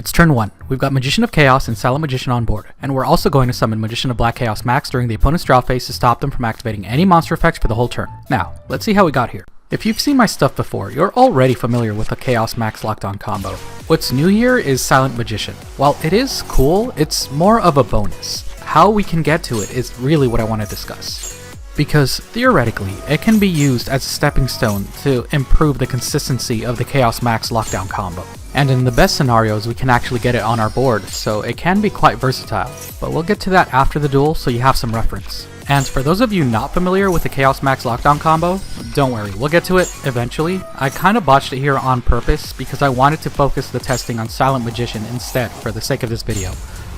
It's turn 1. We've got Magician of Chaos and Silent Magician on board, and we're also going to summon Magician of Black Chaos Max during the opponent's draw phase to stop them from activating any monster effects for the whole turn. Now, let's see how we got here. If you've seen my stuff before, you're already familiar with the Chaos Max lockdown combo. What's new here is Silent Magician. While it is cool, it's more of a bonus. How we can get to it is really what I want to discuss. Because theoretically, it can be used as a stepping stone to improve the consistency of the Chaos Max lockdown combo. And in the best scenarios, we can actually get it on our board, so it can be quite versatile. But we'll get to that after the duel, so you have some reference. And for those of you not familiar with the Chaos Max lockdown combo, don't worry, we'll get to it eventually. I kinda botched it here on purpose because I wanted to focus the testing on Silent Magician instead for the sake of this video.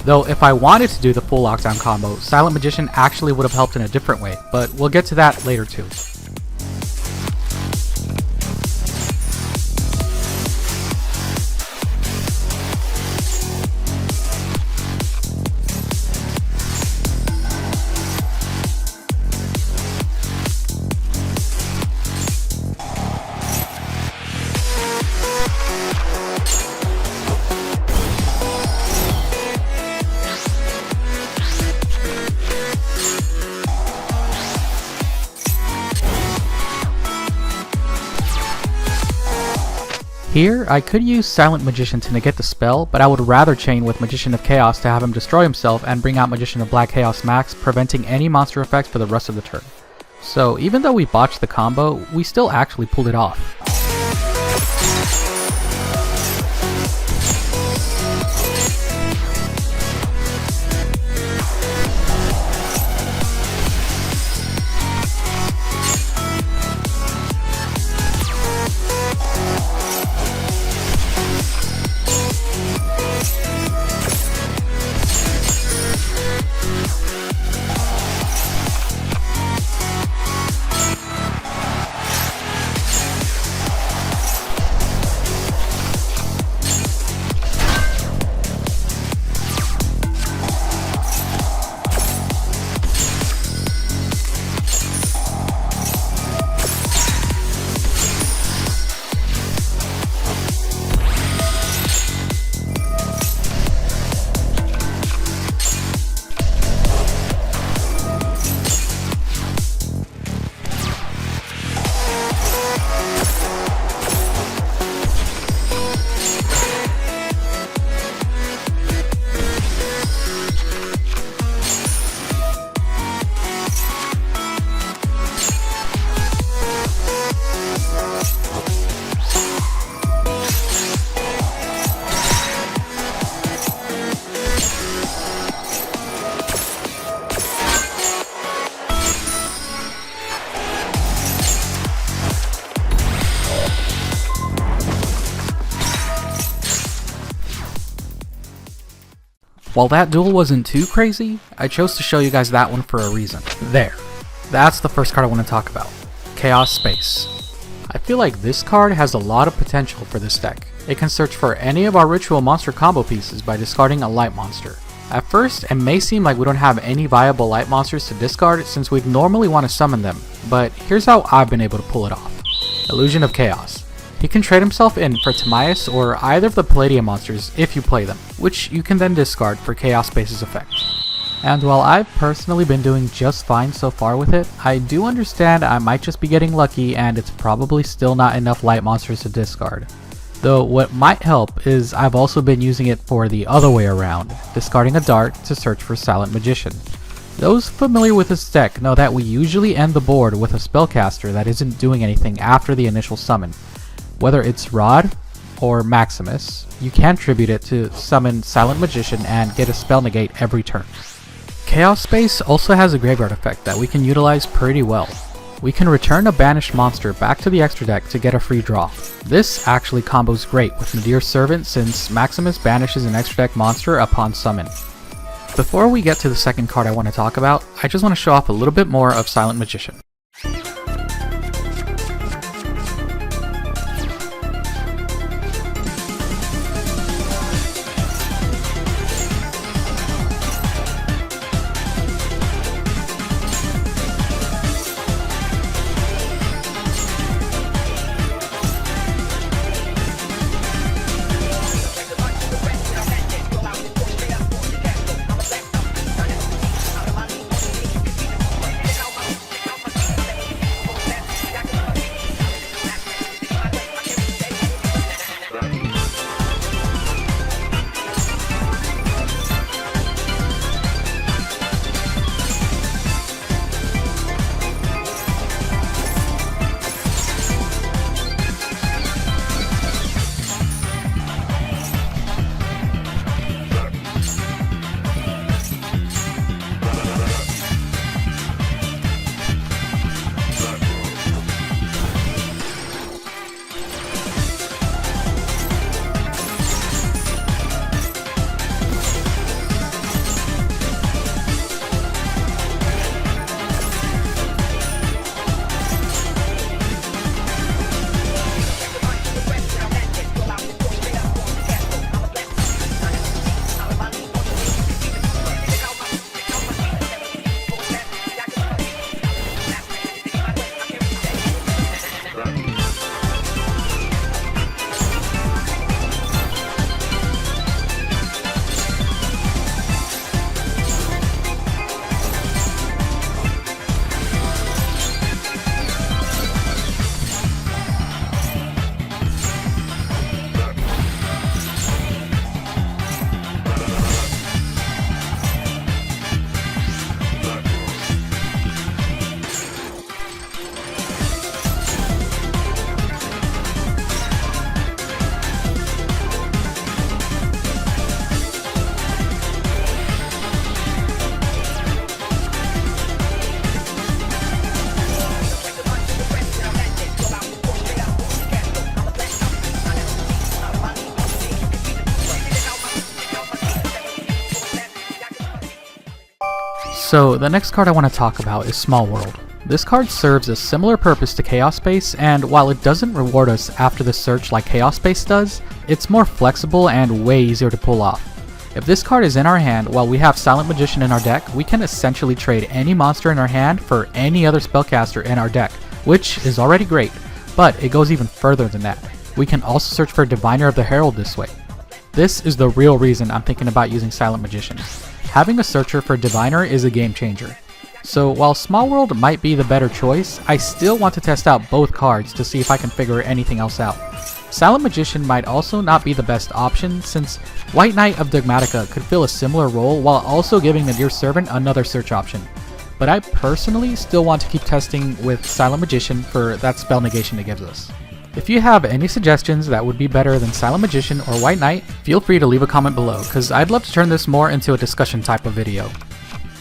Though if I wanted to do the full lockdown combo, Silent Magician actually would have helped in a different way, but we'll get to that later too. Here, I could use Silent Magician to negate the spell, but I would rather chain with Magician of Chaos to have him destroy himself and bring out Magician of Black Chaos Max, preventing any monster effects for the rest of the turn. So even though we botched the combo, we still actually pulled it off. While that duel wasn't too crazy, I chose to show you guys that one for a reason. There. That's the first card I want to talk about. Chaos Space. I feel like this card has a lot of potential for this deck. It can search for any of our ritual monster combo pieces by discarding a light monster. At first, it may seem like we don't have any viable light monsters to discard since we'd normally want to summon them, but here's how I've been able to pull it off. Illusion of Chaos. He can trade himself in for Timaeus or either of the Palladium monsters if you play them, which you can then discard for Chaos Space's effect. And while I've personally been doing just fine so far with it, I do understand I might just be getting lucky and it's probably still not enough light monsters to discard. Though what might help is I've also been using it for the other way around, discarding a dart to search for Silent Magician. Those familiar with this deck know that we usually end the board with a spellcaster that isn't doing anything after the initial summon. Whether it's Rod or Maximus, you can tribute it to summon Silent Magician and get a spell negate every turn. Chaos Space also has a graveyard effect that we can utilize pretty well. We can return a banished monster back to the extra deck to get a free draw. This actually combos great with Nadir's Servant since Maximus banishes an extra deck monster upon summon. Before we get to the second card I want to talk about, I just want to show off a little bit more of Silent Magician. So the next card I want to talk about is Small World. This card serves a similar purpose to Chaos Space, and while it doesn't reward us after the search like Chaos Space does, it's more flexible and way easier to pull off. If this card is in our hand while we have Silent Magician in our deck, we can essentially trade any monster in our hand for any other spellcaster in our deck, which is already great, but it goes even further than that. We can also search for Diviner of the Herald this way. This is the real reason I'm thinking about using Silent Magician. Having a searcher for Diviner is a game changer. So while Small World might be the better choice, I still want to test out both cards to see if I can figure anything else out. Silent Magician might also not be the best option, since White Knight of Dogmatica could fill a similar role while also giving the Dear Servant another search option. But I personally still want to keep testing with Silent Magician for that spell negation it gives us. If you have any suggestions that would be better than Silent Magician or White Knight, feel free to leave a comment below, cause I'd love to turn this more into a discussion type of video.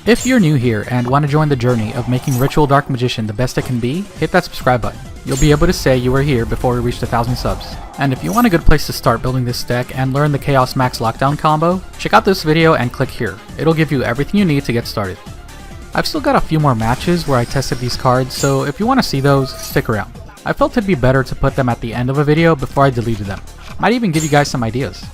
If you're new here and want to join the journey of making Ritual Dark Magician the best it can be, hit that subscribe button. You'll be able to say you were here before we reached 1,000 subs. And if you want a good place to start building this deck and learn the Chaos Max Lockdown combo, check out this video and click here. It'll give you everything you need to get started. I've still got a few more matches where I tested these cards, so if you want to see those, stick around. I felt it'd be better to put them at the end of a video before I deleted them. Might even give you guys some ideas.